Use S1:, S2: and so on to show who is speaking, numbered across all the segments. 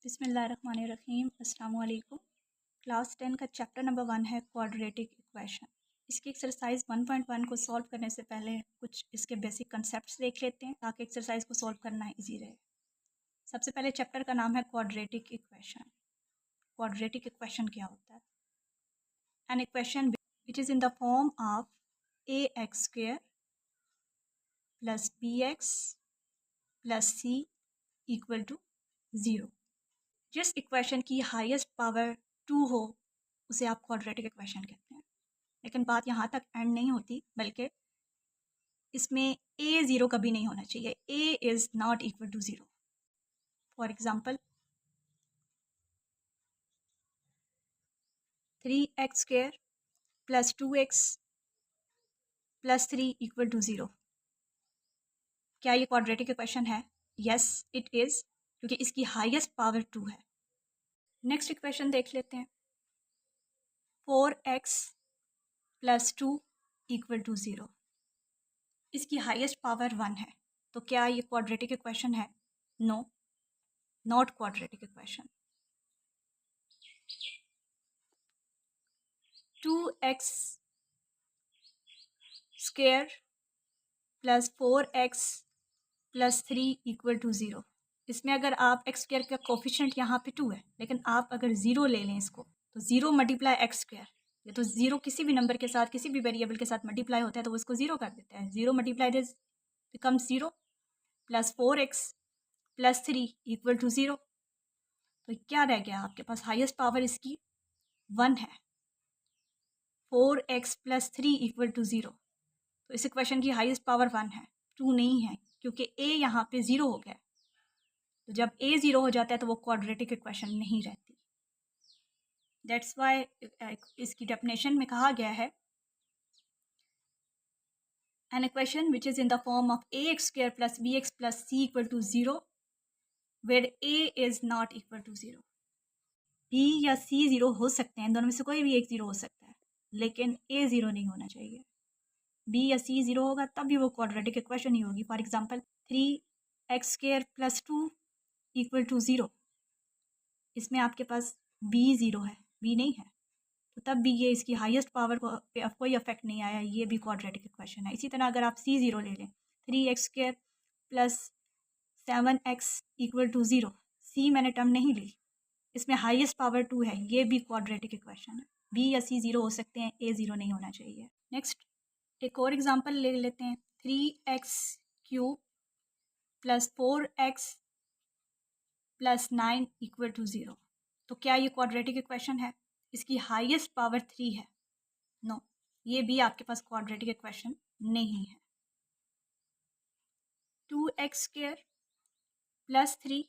S1: बिस्मिल्लाहिर्रहमानिर्रहीम। अस्सलाम वालेकुम। क्लास 10 का चैप्टर नंबर 1 है क्वाड्रेटिक इक्वेशन। इसकी एक्सरसाइज 1.1 को सॉल्व करने से पहले कुछ इसके बेसिक कंसेप्ट्स देख लेते हैं ताकि एक्सरसाइज को सॉल्व करना इजी रहे। सबसे पहले चैप्टर का नाम है क्वाड्रेटिक इक्वेशन। क्वाड्रेटिक इक्वेशन क्या होता है? An equation which is in the form of ax² plus bx plus c equal to 0। जिस इक्वेशन की हाईएस्ट पावर 2 हो उसे आप क्वाड्रेटिक इक्वेशन कहते हैं। लेकिन बात यहाँ तक एंड नहीं होती, बल्कि इसमें a 0 कभी नहीं होना चाहिए। a is not equal to 0। For example 3x² plus 2x plus 3 equal to 0। क्या ये क्वाड्रेटिक इक्वेशन है? यस इट इज़, क्योंकि इसकी हाईएस्ट पावर 2 है। नेक्स्ट इक्वेशन देख लेते हैं। 4x plus 2 equal to 0। इसकी हाईएस्ट पावर 1 है, तो क्या ये क्वाड्रेटिक इक्वेशन है? No, not quadratic equation. 2x square plus 4x plus 3 equal to 0। इसमें अगर आप x स्क्वायर का कोफिशिएंट यहाँ पे 2 है, लेकिन आप अगर 0 ले लें इसको, तो 0 मल्टीप्लाई एक्स स्क्वायर, ये तो 0 किसी भी नंबर के साथ, किसी भी वेरिएबल के साथ मल्टीप्लाई होता है तो वो इसको 0 कर देता है। 0 multiply this becomes 0 plus 4x plus 3 equal to 0। तो क्या रह गया आपके पास? हाईएस्ट पावर इसकी 1 है। 4x plus 3 equal to 0। तो इस इक्वेशन की हाईएस्ट पावर 1 है, 2 नहीं है, क्योंकि a यहाँ पे 0 हो गया। तो जब a 0 हो जाता है तो वो क्वाड्रेटिक इक्वेशन नहीं रहती। दैट्स वाई इसकी डेफिनेशन में कहा गया है an equation which is in the form of ax² plus bx plus c equal to 0 where a is not equal to 0। b या c 0 हो सकते हैं, दोनों में से कोई भी एक 0 हो सकता है, लेकिन a 0 नहीं होना चाहिए। b या c 0 होगा तब भी वो क्वाड्रेटिक इक्वेशन ही होगी। For example 3x² plus 2 equal to 0। इसमें आपके पास b 0 है, b नहीं है, तो तब भी ये इसकी हाईएस्ट पावर को कोई अफेक्ट नहीं आया, ये भी क्वाड्रेटिक इक्वेशन है। इसी तरह अगर आप c 0 ले लें, 3x² plus 7x equal to 0, c मैंने टर्म नहीं ली, इसमें हाईएस्ट पावर 2 है, ये भी क्वाड्रेटिक इक्वेशन है। b या c 0 हो सकते हैं, a 0 नहीं होना चाहिए। नेक्स्ट एक और एग्जांपल ले लेते हैं। 3x³ plus 4x plus 9 equal to 0। तो क्या ये क्वाड्रेटिक इक्वेशन है? इसकी हाईएस्ट पावर 3 है। नो, ये भी आपके पास क्वाड्रेटिक इक्वेशन नहीं है। 2x² plus 3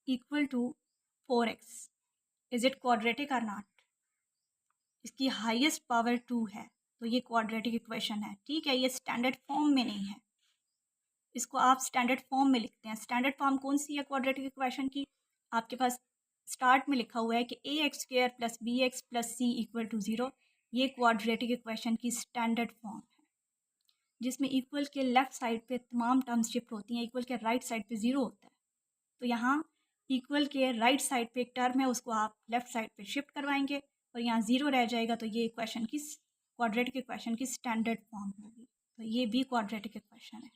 S1: equal to 4x, is it quadratic or not? इसकी हाईएस्ट पावर 2 है, तो ये क्वाड्रेटिक इक्वेशन है। ठीक है, ये स्टैंडर्ड फॉर्म में नहीं है, इसको आप स्टैंडर्ड फॉर्म में लिखते हैं। स्टैंडर्ड फॉर्म कौन सी है क्वाड्रेटिक इक्वेशन की? आपके पास स्टार्ट में लिखा हुआ है कि ax² plus bx plus c equal to 0। ये क्वाड्रेटिक इक्वेशन की स्टैंडर्ड फॉर्म है, जिसमें इक्वल के लेफ़्ट साइड पे तमाम टर्म्स शिफ्ट होती हैं, इक्वल के राइट साइड पे 0 होता है। तो यहाँ इक्वल के राइट साइड पे एक टर्म है, उसको आप लेफ़्ट साइड पे शिफ्ट करवाएंगे और यहाँ 0 रह जाएगा, तो ये इक्वेशन की क्वाड्रेटिक इक्वेशन की स्टैंडर्ड फॉर्म होगी। तो ये भी क्वाड्रेटिक इक्वेशन है।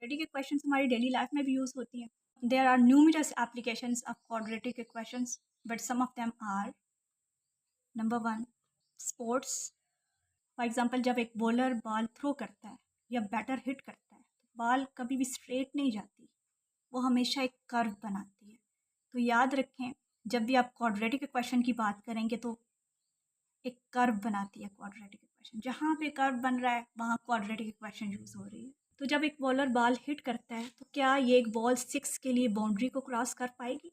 S1: क्वाड्रेटिक इक्वेशंस हमारी डेली लाइफ में भी यूज़ होती हैं। There are numerous applications of quadratic equations, but some of them are: number 1, sports. For example जब एक बॉलर बॉल थ्रो करता है या बैटर हिट करता है, तो बॉल कभी भी स्ट्रेट नहीं जाती, वो हमेशा एक कर्व बनाती है। तो याद रखें, जब भी आप क्वाड्रेटिक इक्वेशन की बात करेंगे तो एक कर्व बनाती है क्वाड्रेटिक इक्वेशन। जहाँ पे कर्व बन रहा है वहाँ क्वाड्रेटिक इक्वेशन यूज़ हो रही है। तो जब एक बॉलर बॉल हिट करता है तो क्या ये एक बॉल 6 के लिए बाउंड्री को क्रॉस कर पाएगी?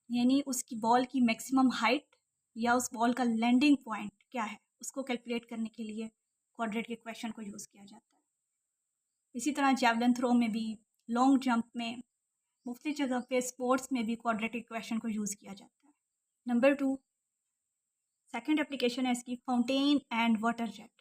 S1: यानी उसकी बॉल की मैक्सिमम हाइट या उस बॉल का लैंडिंग पॉइंट क्या है, उसको कैलकुलेट करने के लिए क्वाड्रेटिक इक्वेशन को यूज़ किया जाता है। इसी तरह जैवलिन थ्रो में भी, लॉन्ग जंप में, मुफ्ती जगह पे स्पोर्ट्स में भी क्वाड्रेटिक इक्वेशन को यूज़ किया जाता है। नंबर 2, सेकंड एप्लीकेशन है इसकी फाउंटेन एंड वाटर जेट।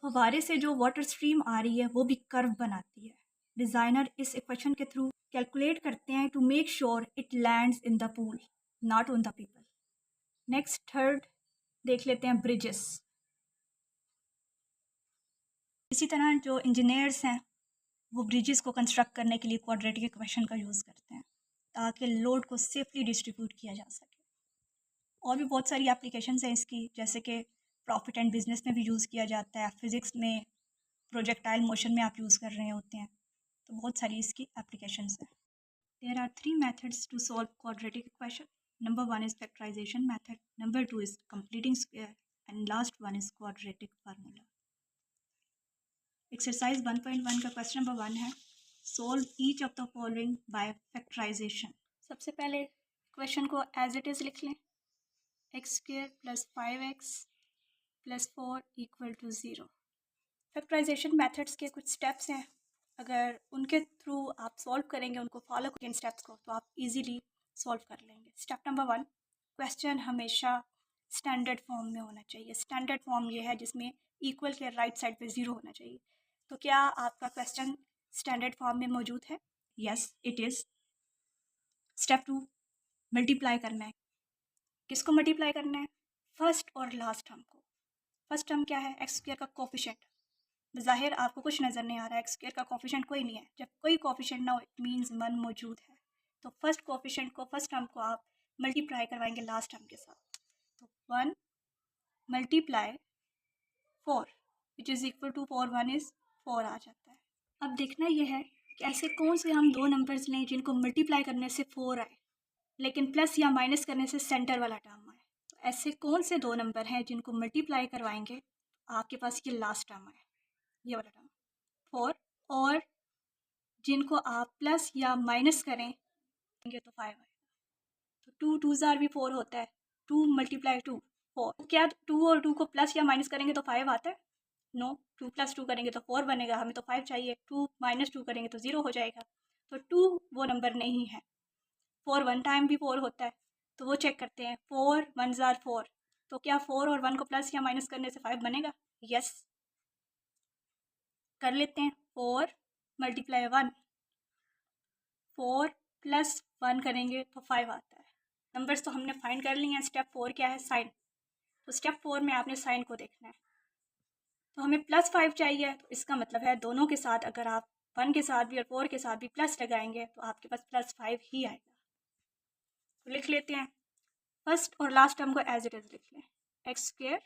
S1: फव्वारे से जो वाटर स्ट्रीम आ रही है वो भी कर्व बनाती है। डिज़ाइनर इस इक्वेशन के थ्रू कैलकुलेट करते हैं to make sure it lands in the pool, not on the people. Next third देख लेते हैं ब्रिजेस। इसी तरह जो इंजीनियर्स हैं वो ब्रिजेस को कंस्ट्रक्ट करने के लिए क्वाड्रेटिक इक्वेशन का यूज़ करते हैं ताकि लोड को सेफली डिस्ट्रीब्यूट किया जा सके। और भी बहुत सारी एप्लीकेशंस हैं इसकी, जैसे कि प्रॉफिट एंड बिजनेस में भी यूज़ किया जाता है, फिज़िक्स में प्रोजेक्टाइल मोशन में आप यूज़ कर रहे होते हैं, तो बहुत सारी इसकी एप्लीकेशंस हैं। There are 3 methods to solve quadratic equation. Number 1 is factorisation method, number 2 is completing square and last one is quadratic formula. Exercise 1.1 का क्वेश्चन नंबर 1 है, solve each of the following by factorisation. सबसे पहले क्वेश्चन को as it is लिख लें, x square plus 5x plus 4 equal to 0। Factorisation methods के कुछ स्टेप्स हैं, अगर उनके थ्रू आप सॉल्व करेंगे, उनको फॉलो करेंगे स्टेप्स को, तो आप इजीली सॉल्व कर लेंगे। स्टेप नंबर 1, क्वेश्चन हमेशा स्टैंडर्ड फॉर्म में होना चाहिए। स्टैंडर्ड फॉर्म ये है जिसमें इक्वल के राइट साइड पे 0 होना चाहिए। तो क्या आपका क्वेश्चन स्टैंडर्ड फॉर्म में मौजूद है? Yes it is. Step 2, multiply करना है। किसको मल्टीप्लाई करना है? फर्स्ट और लास्ट टर्म को। फर्स्ट टर्म क्या है? एक्स स्क्वायर का कोफिशिएंट। ज़ाहिर आपको कुछ नज़र नहीं आ रहा है, एक्स स्क्वायर का कोफिशिएंट कोई नहीं है। जब कोई कोफिशिएंट ना हो इट मीन्स 1 मौजूद है। तो फर्स्ट कोफिशिएंट को, फर्स्ट टर्म को आप मल्टीप्लाई करवाएंगे लास्ट टर्म के साथ। तो 1 multiply 4 which is equal to 4 1 is 4 आ जाता है। अब देखना यह है कि ऐसे कौन से हम दो नंबर्स लें जिनको मल्टीप्लाई करने से 4 आए लेकिन प्लस या माइनस करने से सेंटर वाला टर्म आए। तो ऐसे कौन से दो नंबर हैं जिनको मल्टीप्लाई करवाएंगे आपके पास ये लास्ट टर्म आए, ये वाला टर्म 4, और जिनको आप प्लस या माइनस करेंगे तो 5 आएगा। तो 2 2 ज़ार भी 4 होता है, 2 मल्टीप्लाई 2 4। क्या 2 और 2 को प्लस या माइनस करेंगे तो 5 आता है? नो, 2 प्लस 2 करेंगे तो 4 बनेगा, हमें तो 5 चाहिए। 2 माइनस 2 करेंगे तो 0 हो जाएगा। तो 2 वो नंबर नहीं है। 4 1 टाइम भी 4 होता है, तो वो चेक करते हैं। 4 1 ज़ार 4, तो क्या 4 और 1 को प्लस या माइनस करने से 5 बनेगा? यस, कर लेते हैं। 4 मल्टीप्लाई 1, 4 प्लस 1 करेंगे तो 5 आता है। नंबर्स तो हमने फाइंड कर लिए हैं। स्टेप 4 क्या है? साइन। तो स्टेप 4 में आपने साइन को देखना है। तो हमें प्लस 5 चाहिए, तो इसका मतलब है दोनों के साथ अगर आप 1 के साथ भी और 4 के साथ भी प्लस लगाएंगे तो आपके पास प्लस 5 ही आएगा। तो लिख लेते हैं, फर्स्ट और लास्ट टर्म को एज इट इज़ लिख लें, x square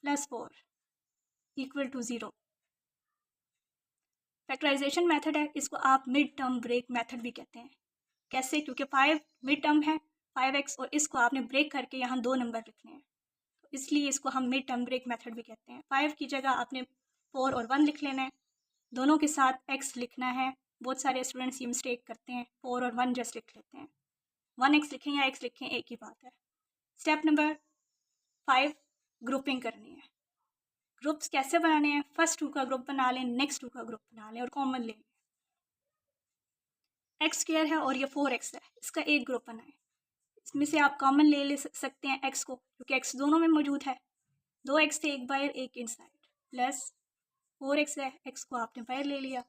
S1: plus 4 equal to 0। Factorisation method है, इसको आप मिड टर्म ब्रेक मेथड भी कहते हैं। कैसे? क्योंकि 5 मिड टर्म है 5x, और इसको आपने ब्रेक करके यहाँ दो नंबर लिखने हैं, तो इसलिए इसको हम मिड टर्म ब्रेक मेथड भी कहते हैं। 5 की जगह आपने 4 और 1 लिख लेना है, दोनों के साथ x लिखना है। बहुत सारे स्टूडेंट्स ये मिस्टेक करते हैं, 4 और 1 जस्ट लिख लेते हैं। 1x लिखें या x लिखें एक ही बात है। स्टेप नंबर 5, ग्रुपिंग करनी है। ग्रुप्स कैसे बनाने हैं? फर्स्ट 2 का ग्रुप बना लें, नेक्स्ट 2 का ग्रुप बना लें और कॉमन ले लें। एक्स स्क्वायर है और ये 4x है, इसका एक ग्रुप बनाएं। इसमें से आप कॉमन ले सकते हैं x को, क्योंकि x दोनों में मौजूद है। 2x थे, एक बाहर एक इनसाइड, प्लस 4x है, x को आपने बाहर ले लिया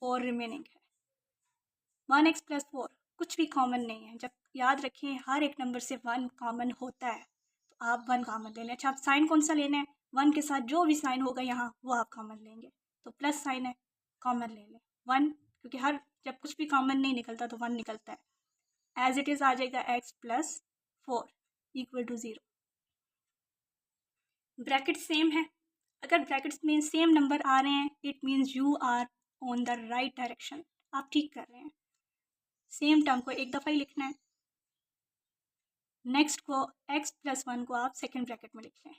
S1: और रिमेनिंग है 1x प्लस 4। कुछ भी कॉमन नहीं है। जब याद रखें हर एक नंबर से 1 कॉमन होता है, तो आप 1 कॉमन ले लें। अच्छा, आप साइन कौन सा लेना है? 1 के साथ जो भी साइन होगा यहाँ वो आप कॉमन लेंगे, तो प्लस साइन है, कॉमन ले लें 1, क्योंकि हर जब कुछ भी कॉमन नहीं निकलता तो 1 निकलता है। एज इट इज़ आ जाएगा x plus 4 equal to 0। Bracket same है, अगर ब्रैकेट्स में सेम नंबर आ रहे हैं it means you are on the right direction, आप ठीक कर रहे हैं। सेम टर्म को एक दफ़ा ही लिखना है। नेक्स्ट को x प्लस 1 को आप सेकेंड ब्रैकेट में लिख लें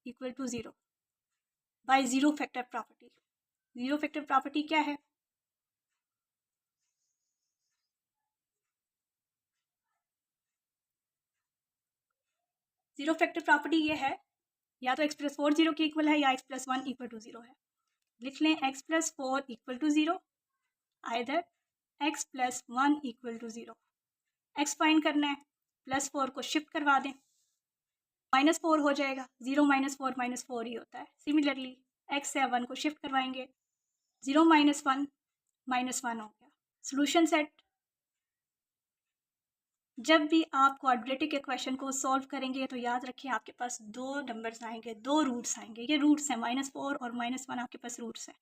S1: equal to 0 by zero factor property. Zero factor property क्या है? ज़ीरो फैक्टर प्रॉपर्टी ये है, या तो x प्लस 4 0 के इक्वल है या x प्लस 1 इक्वल टू 0 है। लिख लें x plus 4 equal to 0, either x plus 1 equal to 0। x find करना है, प्लस 4 को शिफ्ट करवा दें, -4 हो जाएगा, 0 -4 -4 ही होता है। सिमिलरली x से 1 को शिफ्ट करवाएंगे, 0 -1 -1 हो गया। Solution set. जब भी आप क्वाड्रेटिक इक्वेशन को सॉल्व करेंगे तो याद रखें आपके पास दो नंबर्स आएंगे, दो रूट्स आएंगे। ये रूट्स हैं -4 और -1 आपके पास रूट्स हैं।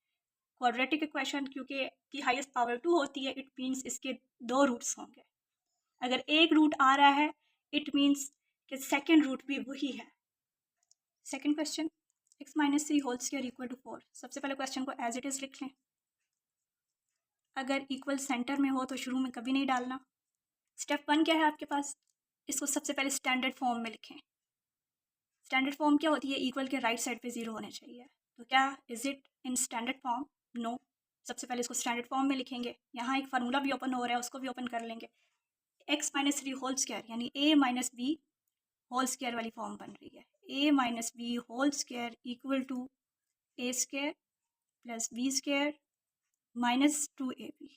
S1: क्वाड्रेटिक इक्वेशन क्योंकि की हाईएस्ट पावर 2 होती है, इट मीन्स इसके दो रूट्स होंगे। अगर एक रूट आ रहा है इट मीन्स कि सेकेंड रूट भी वही है। Second question, x -3 whole square equal to 4। सबसे पहले क्वेश्चन को एज इट इज़ लिख लें। अगर इक्वल सेंटर में हो तो शुरू में कभी नहीं डालना। स्टेप 1 क्या है आपके पास, इसको सबसे पहले स्टैंडर्ड फॉर्म में लिखें। स्टैंडर्ड फॉर्म क्या होती है, इक्वल के राइट साइड पे 0 होने चाहिए। तो क्या is it in standard form? No. सबसे पहले इसको स्टैंडर्ड फॉर्म में लिखेंगे। यहाँ एक फार्मूला भी ओपन हो रहा है, उसको भी ओपन कर लेंगे। x -3 होल स्क्वायर यानी a - b होल स्क्वायर वाली फॉर्म बन रही है। a - b whole square equal to a square plus b square -2ab।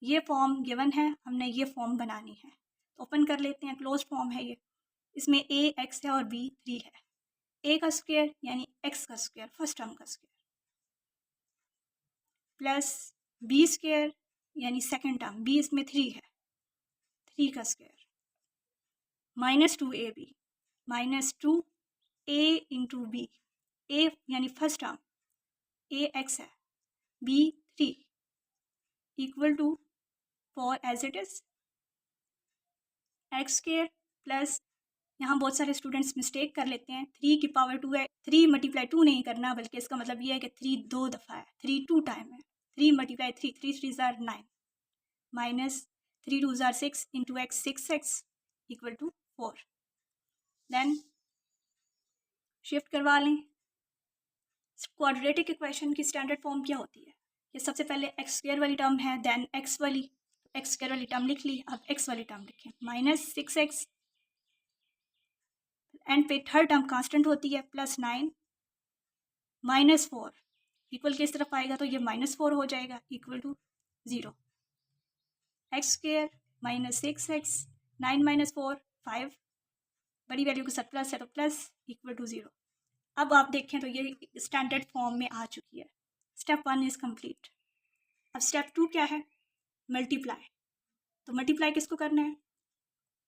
S1: ये फॉर्म गिवन है, हमने ये फॉर्म बनानी है तो ओपन कर लेते हैं। क्लोज फॉर्म है ये, इसमें a x है और b 3 है। a का स्क्वायर यानी x का स्क्वायर, फर्स्ट टर्म का स्क्वायर, प्लस b स्क्वायर यानी सेकेंड टर्म, b इसमें 3 है, 3 का square, -2ab -2a into b। a यानी फर्स्ट टर्म, a x है, b 3 equal to 4 as it is x square plus, यहाँ बहुत सारे स्टूडेंट्स मिस्टेक कर लेते हैं, 3 की पावर 2 है, 3 मल्टीप्लाई 2 नहीं करना, बल्कि इसका मतलब ये है कि 3 दो दफ़ा है, 3 2 टाइम है। 3 मल्टीप्लाई 3, 3 3 ज़ार 9 माइनस 3 2 ज़ार 6 into x 6x equal to 4। Then shift करवा लें। क्वाड्रेटिक इक्वेशन की स्टैंडर्ड फॉर्म क्या होती है, ये सबसे पहले एक्स स्क्वायर वाली टर्म है, देन एक्स स्क्वायर वाली टर्म लिख ली, अब एक्स वाली टर्म लिखें, -6x एंड पे थर्ड टर्म कांस्टेंट होती है, +9 -4 इक्वल किस तरफ आएगा तो ये -4 हो जाएगा equal to 0। X square -6x 9 -4 5, बड़ी वैल्यू के साथ प्लस है तो प्लस इक्वल टू 0। अब आप देखें तो ये स्टैंडर्ड फॉर्म में आ चुकी है। Step 1 is complete. अब स्टेप 2 क्या है, मल्टीप्लाई। तो मल्टीप्लाई किसको करना है,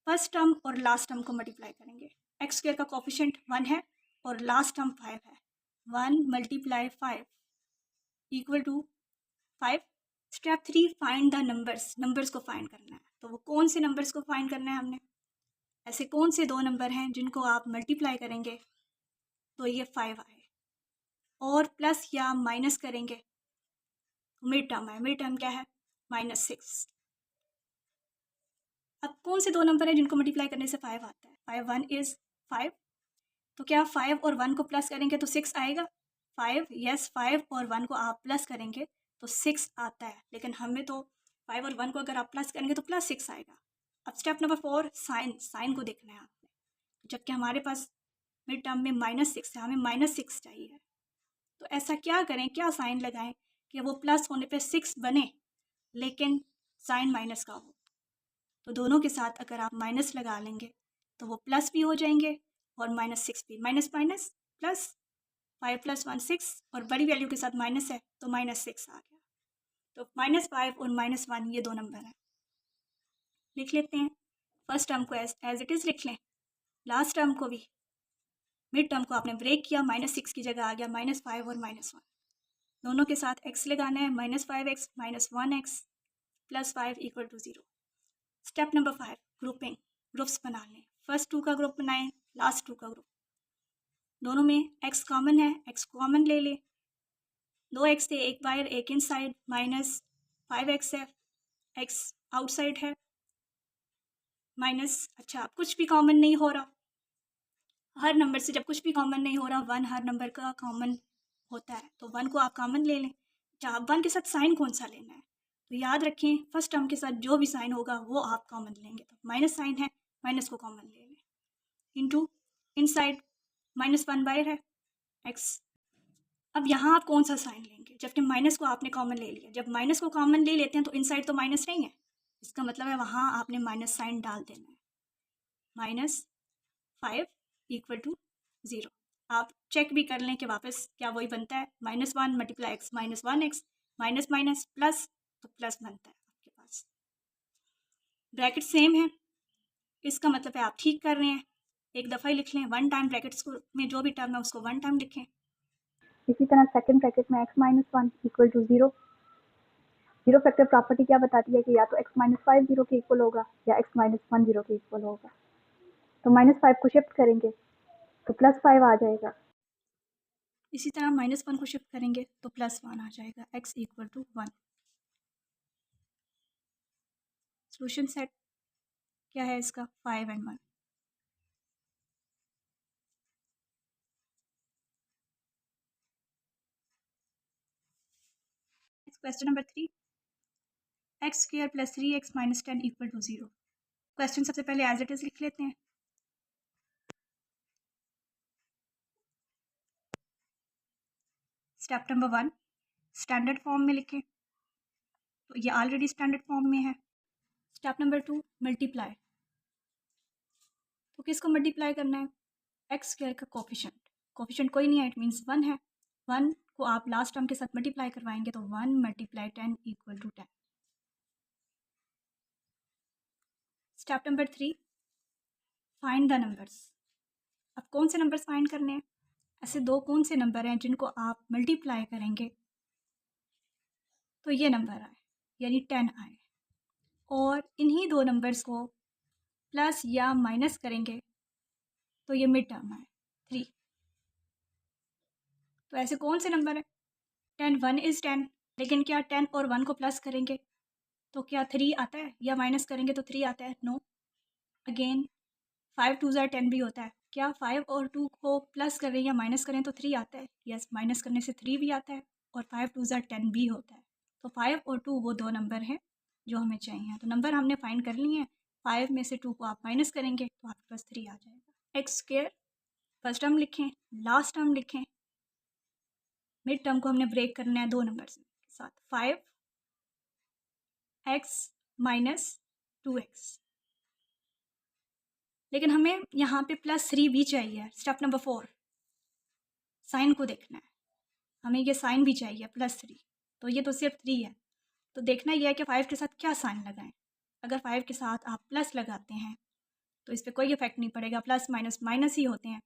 S1: फर्स्ट टर्म और लास्ट टर्म को मल्टीप्लाई करेंगे। एक्स स्क्वायर का कोफिशिएंट 1 है और लास्ट टर्म 5 है, 1 × 5 equal to 5। Step 3 find the numbers, numbers को फाइंड करना है। तो वो कौन से नंबर्स को फाइंड करना है हमने, ऐसे कौन से दो नंबर हैं जिनको आप मल्टीप्लाई करेंगे तो ये 5 आए, और प्लस या माइनस करेंगे मिड टर्म है, मिड टर्म क्या है -6। अब कौन से दो नंबर हैं जिनको मल्टीप्लाई करने से 5 आता है, 5 1 इज़ 5, तो क्या 5 और 1 को प्लस करेंगे तो 6 आएगा। 5 यस, 5 और 1 को आप प्लस करेंगे तो 6 आता है, लेकिन हमें तो 5 और 1 को अगर आप प्लस करेंगे तो +6 आएगा। अब स्टेप नंबर 4, साइन को देखना है आपने, जबकि हमारे पास मिड टर्म में -6 है, हमें -6 चाहिए। तो ऐसा क्या करें, क्या साइन लगाएं कि वो प्लस होने पे 6 बने लेकिन साइन माइनस का हो। तो दोनों के साथ अगर आप माइनस लगा लेंगे तो वो प्लस भी हो जाएंगे और -6 भी, माइनस माइनस प्लस, 5 + 1 6 और बड़ी वैल्यू के साथ माइनस है तो -6 आ गया। तो -5 और -1 ये दो नंबर हैं, लिख लेते हैं। फर्स्ट टर्म को एज इट इज़ लिख लें, लास्ट टर्म को भी, मिड टर्म को आपने ब्रेक किया, -6 की जगह आ गया -5 और -1, दोनों के साथ x लगाना है, -5x -1x +5 equal to 0। Step number 5, grouping, groups बना लें। फर्स्ट 2 का ग्रुप बनाएं, लास्ट 2 का ग्रुप, दोनों में x कॉमन है, x कॉमन ले लें, 2x थे, एक बाहर एक इनसाइड, -5x है, x आउटसाइड है, माइनस, अच्छा कुछ भी कॉमन नहीं हो रहा, हर नंबर से जब कुछ भी कॉमन नहीं हो रहा, 1 हर नंबर का कॉमन होता है तो 1 को आप कॉमन ले लें। अच्छा, अब 1 के साथ साइन कौन सा लेना है, तो याद रखें फर्स्ट टर्म के साथ जो भी साइन होगा वो आप कॉमन लेंगे। तो माइनस साइन है, माइनस को कॉमन ले लें, इंटू इनसाइड -1 बाहर है x। अब यहाँ आप कौन सा साइन लेंगे, जबकि माइनस को आपने कॉमन ले लिया, जब माइनस को कॉमन ले लेते हैं तो इनसाइड तो माइनस नहीं है, इसका मतलब है वहाँ आपने माइनस साइन डाल देना है। Minus 5 equal to 0। आप चेक भी कर लें कि वापस क्या वही बनता है, -1 multiply x minus 1x minus minus plus, तो प्लस बनता है आपके पास। ब्रैकेट सेम है, इसका मतलब है आप ठीक कर रहे हैं। एक दफ़ा ही लिख लें, वन टाइम ब्रैकेट्स को में जो भी टर्म है उसको वन टाइम लिखें।
S2: इसी तरह सेकंड ब्रैकेट में x minus 1 equal to 0। Zero factor property क्या बताती है कि या तो x माइनस 5 0 के इक्वल होगा या x माइनस 1 0 के इक्वल होगा। तो -5 को शिफ्ट करेंगे तो +5 आ जाएगा।
S1: इसी तरह -1 को शिफ्ट करेंगे तो +1 आ जाएगा, x equal to 1। Solution set क्या है इसका, 5 and 1। Question number 3, x² + 3x - 10 equal to 0। Question सबसे पहले एज इट इज़ लिख लेते हैं। स्टेप नंबर 1 स्टैंडर्ड फॉर्म में लिखें, तो ये ऑलरेडी स्टैंडर्ड फॉर्म में है। स्टेप नंबर 2 मल्टीप्लाई, तो किसको मल्टीप्लाई करना है, x² का कोफिशेंट। कोफिशेंट कोई नहीं है, इट मीन्स 1 है। 1 को आप लास्ट टर्म के साथ मल्टीप्लाई करवाएंगे तो 1 × 10 equal to 10। Step number 3 find the numbers. अब कौन से नंबर्स फाइंड करने हैं, ऐसे दो कौन से नंबर हैं जिनको आप मल्टीप्लाई करेंगे तो ये नंबर आए, यानी 10 आए, और इन्हीं दो नंबर्स को प्लस या माइनस करेंगे तो ये मिड टर्म आए 3। तो ऐसे कौन से नंबर है, 10 1 इज़ 10, लेकिन क्या 10 और 1 को प्लस करेंगे तो क्या 3 आता है, या माइनस करेंगे तो 3 आता है, नो। अगेन 5 2 ज़ार 10 भी होता है, क्या 5 और 2 को प्लस करें या माइनस करें तो 3 आता है, यस, माइनस करने से 3 भी आता है, और 5 2 ज़ार 10 भी होता है। तो 5 और 2 वो दो नंबर हैं जो हमें चाहिए। तो नंबर हमने फाइंड कर लिए हैं, 5 में से 2 को आप माइनस करेंगे तो आपके पास 3 आ जाएगा। x² फर्स्ट टर्म लिखें, लास्ट टर्म लिखें, मिड टर्म को हमने ब्रेक करना है दो नंबर के साथ, 5x - 2x। लेकिन हमें यहाँ पे +3 भी चाहिए। स्टेप नंबर 4 साइन को देखना है, हमें ये साइन भी चाहिए +3, तो ये तो सिर्फ 3 है। तो देखना यह है कि 5 के साथ क्या साइन लगाएं। अगर 5 के साथ आप प्लस लगाते हैं तो इस पर कोई इफेक्ट नहीं पड़ेगा, प्लस माइनस माइनस ही होते हैं।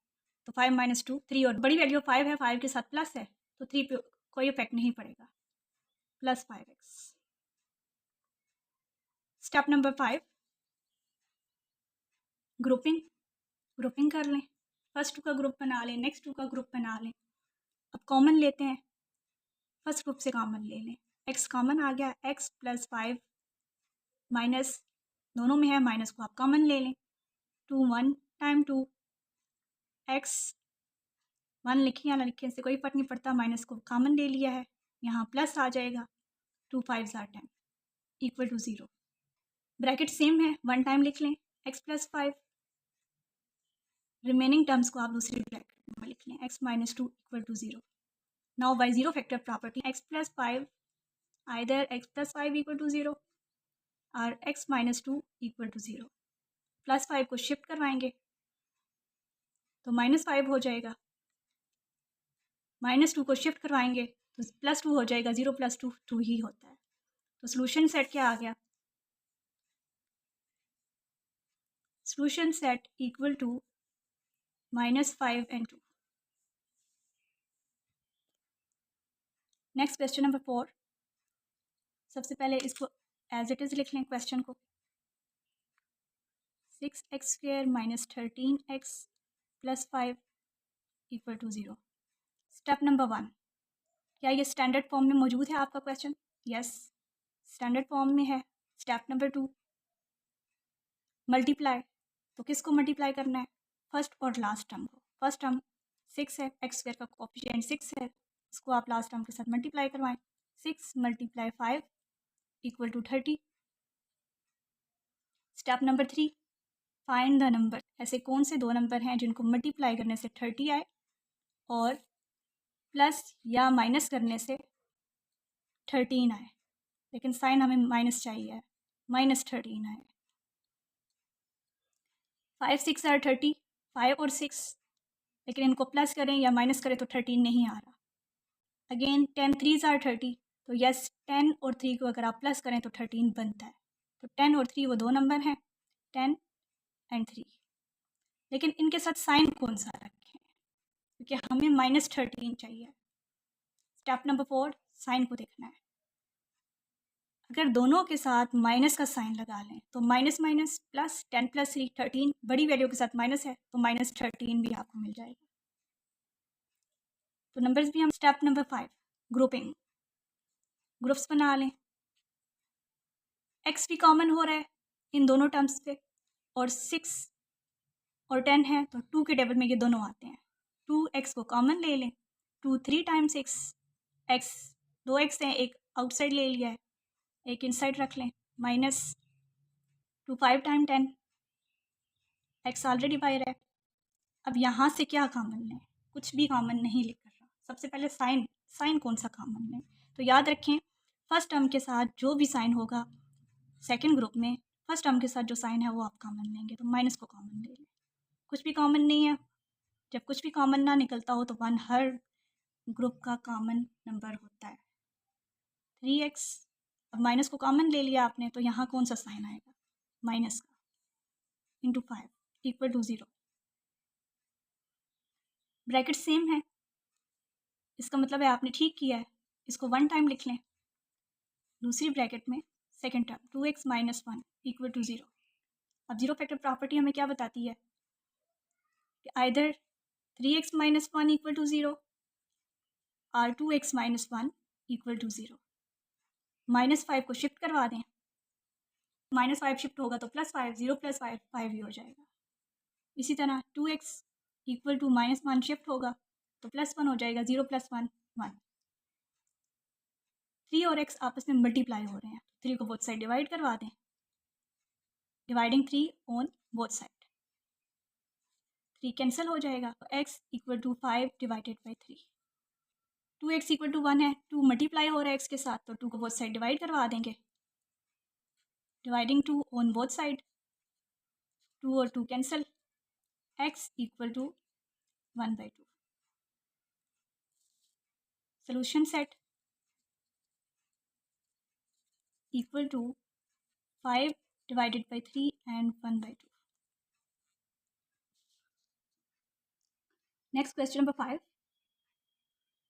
S1: तो 5 - 2 3, और बड़ी वैल्यू 5 है, 5 के साथ प्लस है तो 3 पे कोई इफेक्ट नहीं पड़ेगा, +5x। Step number 5 grouping, grouping कर लें, फर्स्ट 2 का ग्रुप बना लें, नेक्स्ट 2 का ग्रुप बना लें। अब कॉमन लेते हैं, फर्स्ट ग्रुप से कॉमन ले लें, x कॉमन आ गया, x + 5 माइनस दोनों में है, माइनस को आप कॉमन ले लें, 2 1 टाइम 2 x 1 लिखें या ना लिखें इससे कोई फर्क नहीं पड़ता, माइनस को कॉमन ले लिया है, यहाँ प्लस आ जाएगा, 2 5 ज़ार 10 इक्वल टू 0। ब्रैकेट सेम है, वन टाइम लिख लें, x + 5, रिमेनिंग टर्म्स को आप दूसरी ब्रैकेट में लिख लें, x - 2 equal to 0। Now by zero factor property, x + 5 either x + 5 equal to 0 और x - 2 इक्वल टू 0। +5 को शिफ्ट करवाएंगे तो -5 हो जाएगा, -2 को शिफ्ट करवाएंगे तो +2 हो जाएगा, 0 + 2 2 ही होता है। तो सोल्यूशन सेट क्या आ गया, solution set equal to -5 and 2। Next question number 4, सबसे पहले इसको एज इट इज़ लिख लें क्वेश्चन को, 6x² - 13x + 5 equal to 0। Step number 1, क्या ये स्टैंडर्ड फॉर्म में मौजूद है आपका क्वेश्चन, यस स्टैंडर्ड फॉर्म में है। स्टेप नंबर 2 मल्टीप्लाई, तो किसको मल्टीप्लाई करना है, फर्स्ट और लास्ट टर्म को। फर्स्ट टर्म 6 है, x² का कोफिशिएंट 6 है, इसको आप लास्ट टर्म के साथ मल्टीप्लाई करवाएं, 6 × 5 equal to 30। Step number 3 find the number, ऐसे कौन से दो नंबर हैं जिनको मल्टीप्लाई करने से 30 आए और प्लस या माइनस करने से 13 आए, लेकिन साइन हमें माइनस चाहिए, -13 आए। 5 6 ज़ार 30, 5 और 6, लेकिन इनको प्लस करें या माइनस करें तो 13 नहीं आ रहा। अगेन 10 3s आर 30, तो यस 10 और 3 को अगर आप प्लस करें तो 13 बनता है। तो 10 और 3 वो दो नंबर हैं, 10 एंड 3। लेकिन इनके साथ साइन कौन सा रखें, क्योंकि हमें -13 चाहिए। स्टेप नंबर 4, साइन को देखना है। अगर दोनों के साथ माइनस का साइन लगा लें तो माइनस माइनस प्लस, 10 + 3 13, बड़ी वैल्यू के साथ माइनस है तो -13 भी आपको मिल जाएगा। तो नंबर्स भी हम स्टेप नंबर 5, ग्रुपिंग, ग्रुप्स बना लें। एक्स भी कॉमन हो रहा है इन दोनों टर्म्स पे, और 6 और 10 है तो 2 के टेबल में ये दोनों आते हैं। 2x को कॉमन ले लें, 2 3 टाइम्स x 2x है, एक आउटसाइड ले लिया है, एक इनसाइड रख लें, -2 5 टाइम 10, x ऑलरेडी बाहर है। अब यहाँ से क्या कॉमन लें, कुछ भी कॉमन नहीं लेकर रहा। सबसे पहले साइन कौन सा कॉमन लें, तो याद रखें फर्स्ट टर्म के साथ जो भी साइन होगा सेकंड ग्रुप में, फर्स्ट टर्म के साथ जो साइन है वो आप कॉमन लेंगे, तो माइनस को कॉमन ले लें। कुछ भी कॉमन नहीं है, जब कुछ भी कॉमन ना निकलता हो तो 1 हर ग्रुप का कॉमन नंबर होता है। 3x, अब माइनस को कॉमन ले लिया आपने तो यहाँ कौन सा साइन आएगा, माइनस का, into 5 equal to 0। Bracket same है, इसका मतलब है आपने ठीक किया है। इसको 1 टाइम लिख लें, दूसरी ब्रैकेट में second term 2x - 1 equal to 0। अब जीरो फैक्टर प्रॉपर्टी हमें क्या बताती है कि आइदर 3x - 1 इक्वल टू 0 और 2x - 1 इक्वल टू 0। -5 को शिफ्ट करवा दें, -5 शिफ्ट होगा तो +5, 0 + 5 5 ही हो जाएगा। इसी तरह 2x इक्वल टू -1 शिफ्ट होगा तो +1 हो जाएगा, 0 + 1 1। 3 और x आपस में मल्टीप्लाई हो रहे हैं, 3 को बोथ साइड डिवाइड करवा दें, dividing 3 on both side, 3 cancel हो जाएगा तो x equal to 5 divided by 3। 2x equal to 1 है, 2 मल्टीप्लाई हो रहा है x के साथ तो 2 को बोथ साइड डिवाइड करवा देंगे, डिवाइडिंग 2 ऑन बोथ साइड, 2 और 2 cancel, x equal to 1/2। Solution set equal to 5 divided by 3 and 1/2। Next question number 5।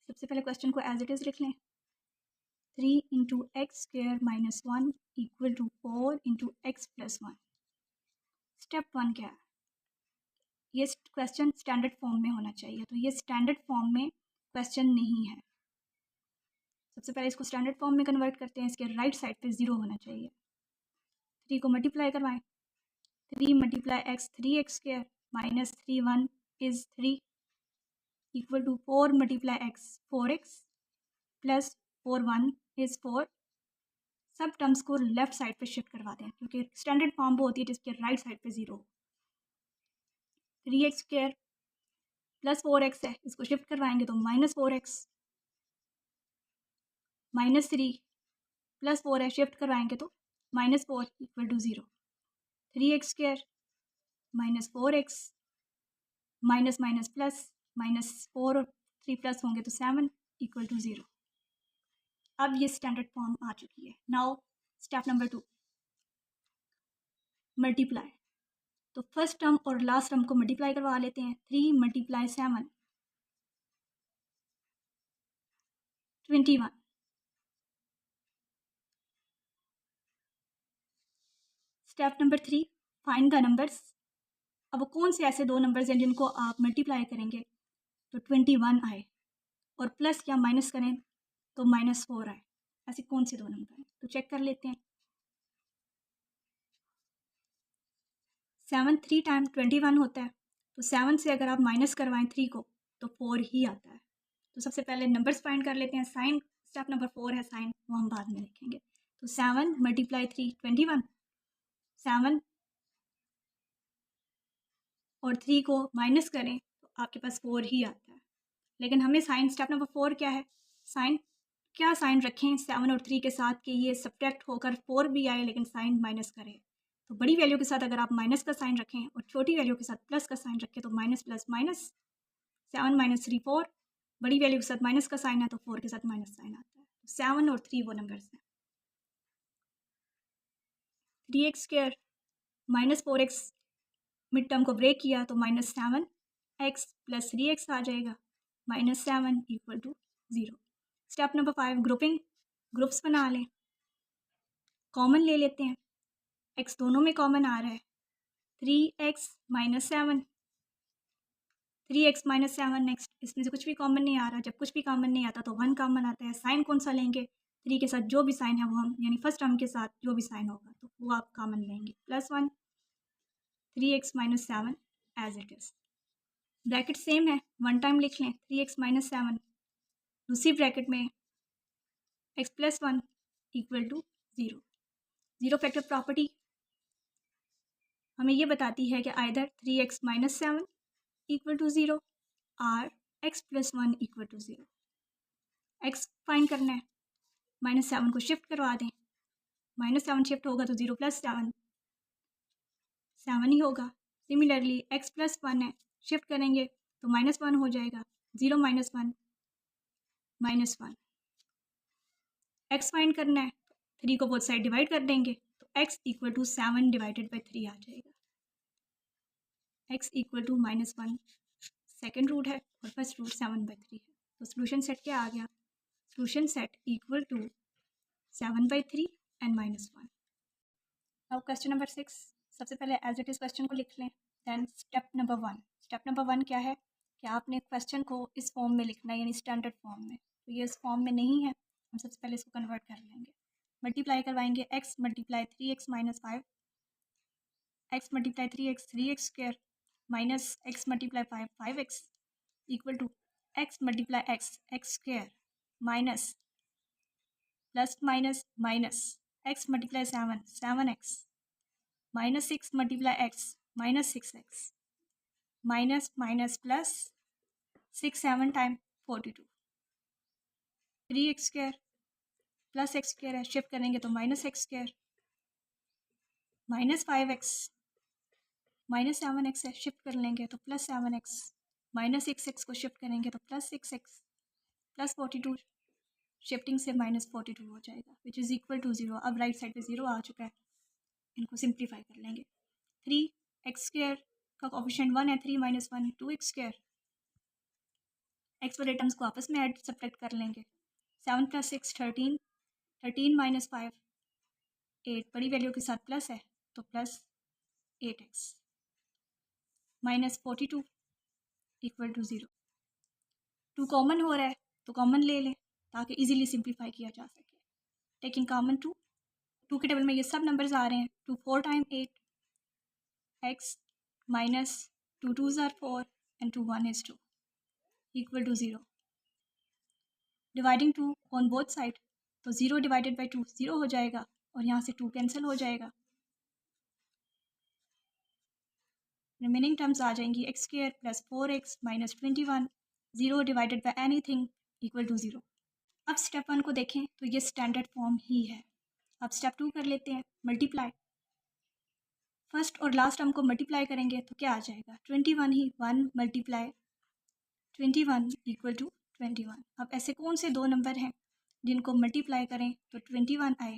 S1: सबसे पहले क्वेश्चन को एज इट इज़ लिख लें, 3 into x square minus 1 equal to 4 into x plus 1। Step 1 क्या है, ये क्वेश्चन स्टैंडर्ड फॉर्म में होना चाहिए, तो ये स्टैंडर्ड फॉर्म में क्वेश्चन नहीं है। सबसे पहले इसको स्टैंडर्ड फॉर्म में कन्वर्ट करते हैं, इसके राइट साइड पे 0 होना चाहिए। 3 को मल्टीप्लाई करवाएं, 3 multiply x 3x square minus 3 1 is 3 equal to 4 multiply x 4x plus 4 1 is 4। सब टर्म्स को लेफ्ट साइड पे शिफ्ट करवा दें, क्योंकि स्टैंडर्ड फॉर्म वो होती है जिसके राइट साइड पे 0। 3x स्क्वेयर प्लस 4x है, इसको शिफ्ट करवाएंगे तो -4x, -3 प्लस 4 है, शिफ्ट करवाएंगे तो -4 equal to 0। 3x square -4x minus minus plus, -4 और 3 प्लस होंगे तो 7 इक्वल टू 0। अब ये स्टैंडर्ड फॉर्म आ चुकी है। Now step number 2, multiply. तो फर्स्ट टर्म और लास्ट टर्म को मल्टीप्लाई करवा लेते हैं, 3 multiply 7 21। Step number 3, find the numbers. अब कौन से ऐसे दो नंबर्स हैं जिनको आप मल्टीप्लाई करेंगे तो 21 आए, और प्लस या माइनस करें तो -4 आए, ऐसे कौन से दो नंबर हैं, तो चेक कर लेते हैं। 7 3 टाइम 21 होता है, तो 7 से अगर आप माइनस करवाएं 3 को तो 4 ही आता है। तो सबसे पहले नंबर्स फाइंड कर लेते हैं। साइन स्टेप नंबर 4 है, साइन वो हम बाद में लिखेंगे। तो 7 मल्टीप्लाई 3 21, 7 और 3 को माइनस करें तो आपके पास 4 ही आता है। लेकिन हमें साइन स्टेप नंबर 4 क्या है, साइन क्या साइन रखें 7 और 3 के साथ कि ये सब्ट्रैक्ट होकर 4 भी आए लेकिन साइन माइनस करे। तो बड़ी वैल्यू के साथ अगर आप माइनस का साइन रखें और छोटी वैल्यू के साथ प्लस का साइन रखें तो माइनस प्लस माइनस, 7 माइनस 3 4, बड़ी वैल्यू के साथ माइनस का साइन है तो 4 के साथ माइनस साइन आता है। 7 और 3 वो नंबर्स हैं। 3x square minus 4x mid term को ब्रेक किया तो माइनस 7x प्लस 3x आ जाएगा, minus 7 equal to 0। Step number 5 grouping, groups बना लें, कॉमन ले लेते हैं, x दोनों में कॉमन आ रहा है, 3x minus 7, 3x minus 7 next, इसमें से कुछ भी कॉमन नहीं आ रहा। जब कुछ भी कॉमन नहीं आता तो 1 कॉमन आता है। साइन कौन सा लेंगे, 3 के साथ जो भी साइन है वो हम, यानी फर्स्ट टर्म के साथ जो भी साइन होगा तो वो आप कॉमन लेंगे, plus 1, 3x minus 7 as it is. Bracket same है, 1 टाइम लिख लें, 3x माइनस 7, दूसरी ब्रैकेट में x plus 1 equal to 0। Zero factor property हमें ये बताती है कि either 3x minus 7 equal to 0 और x plus 1 equal to 0। x find करना है, माइनस 7 को शिफ्ट करवा दें, माइनस 7 शिफ्ट होगा तो 0 प्लस 7 7 ही होगा। सिमिलरली x प्लस 1 है, शिफ्ट करेंगे तो माइनस 1 हो जाएगा, 0 माइनस 1 माइनस 1। x फाइंड करना है, 3 को बोथ साइड डिवाइड कर देंगे तो x equal to 7 divided by 3 आ जाएगा, x equal to minus 1 second root है और फर्स्ट रूट 7/3 है। तो सोल्यूशन सेट क्या आ गया, solution set equal to 7/3 and minus 1। अब क्वेश्चन नंबर 6, सबसे पहले एज इट इज़ क्वेश्चन को लिख लें, then step number 1। Step number 1 क्या है कि आपने क्वेश्चन को इस फॉर्म में लिखना है, यानी स्टैंडर्ड फॉर्म में। तो ये इस फॉर्म में नहीं है, हम सबसे पहले इसको कन्वर्ट कर लेंगे, मल्टीप्लाई करवाएंगे, x multiply 3x minus 5, x multiply 3x 3x square minus x multiply 5 5x equal to x multiply x square minus plus minus minus x multiply 7 7x minus 6 multiply x minus 6x minus minus plus 6 7 time 42, 3x square plus x square है, shift करेंगे तो minus x square minus 5x minus 7x है, shift कर लेंगे तो plus 7x minus 6x को shift करेंगे तो प्लस 6x प्लस 42, शिफ्टिंग से माइनस 42 हो जाएगा, विच इज़ इक्वल टू 0। अब राइट साइड पे 0 आ चुका है, इनको सिंप्लीफाई कर लेंगे, 3x स्क्वायर का कोफिशिएंट 1 है, 3 माइनस 1 2x स्क्वायर, एक्स वाले टर्म्स को आपस में ऐड सब्ट्रैक्ट कर लेंगे, 7 प्लस 6 13, 13 माइनस 5 8, बड़ी वैल्यू के साथ प्लस है तो plus 8x minus 42 equal to 0। 2 common हो रहा है तो कॉमन ले लें ताकि इजीली सिंप्लीफाई किया जा सके, टेकिंग कॉमन 2 के टेबल में ये सब नंबर्स आ रहे हैं, 2 4 time 8 x minus 2 2s are 4 and 2 1 is 2 equal to 0। Dividing 2 on both side तो 0 डिवाइडेड बाई 2 0 हो जाएगा और यहाँ से 2 कैंसिल हो जाएगा, रिमेनिंग टर्म्स आ जाएंगी x square plus 4x minus 21, 0 divided by anything equal to 0। अब स्टेप 1 को देखें तो ये स्टैंडर्ड फॉर्म ही है। अब स्टेप 2 कर लेते हैं, मल्टीप्लाई, फर्स्ट और लास्ट टर्म को मल्टीप्लाई करेंगे तो क्या आ जाएगा, 21 ही, 1 मल्टीप्लाई 21 इक्वल टू 21। अब ऐसे कौन से दो नंबर हैं जिनको मल्टीप्लाई करें तो 21 आए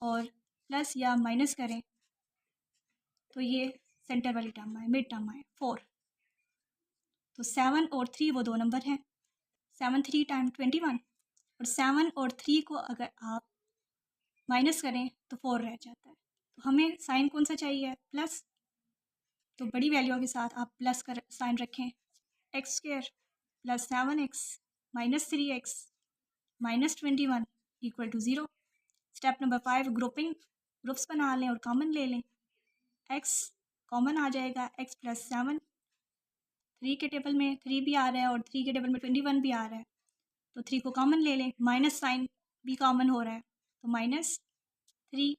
S1: और प्लस या माइनस करें तो ये सेंटर वाली टर्म आए, मिड टर्म आए 4। तो 7 और 3 वो दो नंबर हैं, 7 3 टाइम 21 और 7 और 3 को अगर आप माइनस करें तो 4 रह जाता है। तो हमें साइन कौन सा चाहिए, प्लस, तो बड़ी वैल्यू के साथ आप प्लस कर साइन रखें, x square plus 7x minus 3x minus 21 equal to 0। Step number 5 grouping, groups बना लें और कॉमन ले लें, x कॉमन आ जाएगा, x प्लस 7, 3 के टेबल में 3 भी आ रहा है और 3 के टेबल में 21 भी आ रहा है तो 3 को कॉमन ले लें, माइनस साइन भी कॉमन हो रहा है तो माइनस 3x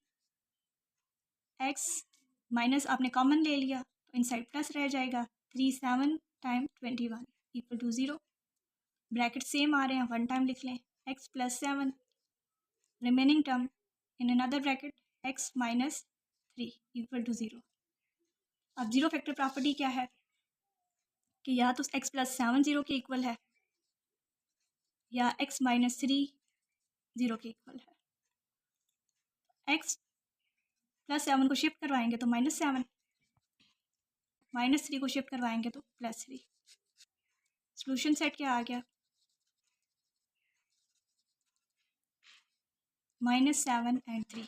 S1: माइनस आपने कॉमन ले लिया तो इनसाइड प्लस रह जाएगा, 3 7 time 21 equal to 0। Bracket same आ रहे हैं, 1 टाइम लिख लें, x plus 7, remaining term in another bracket x minus 3 equal to 0। अब ज़ीरो फैक्टर प्रॉपर्टी क्या है कि या तो x प्लस 7 0 के इक्वल है या x माइनस 3 0 के इक्वल है। x प्लस 7 को शिफ्ट करवाएंगे तो -7, -3 को शिफ्ट करवाएंगे तो +3। सॉल्यूशन सेट क्या आ गया, -7 and 3।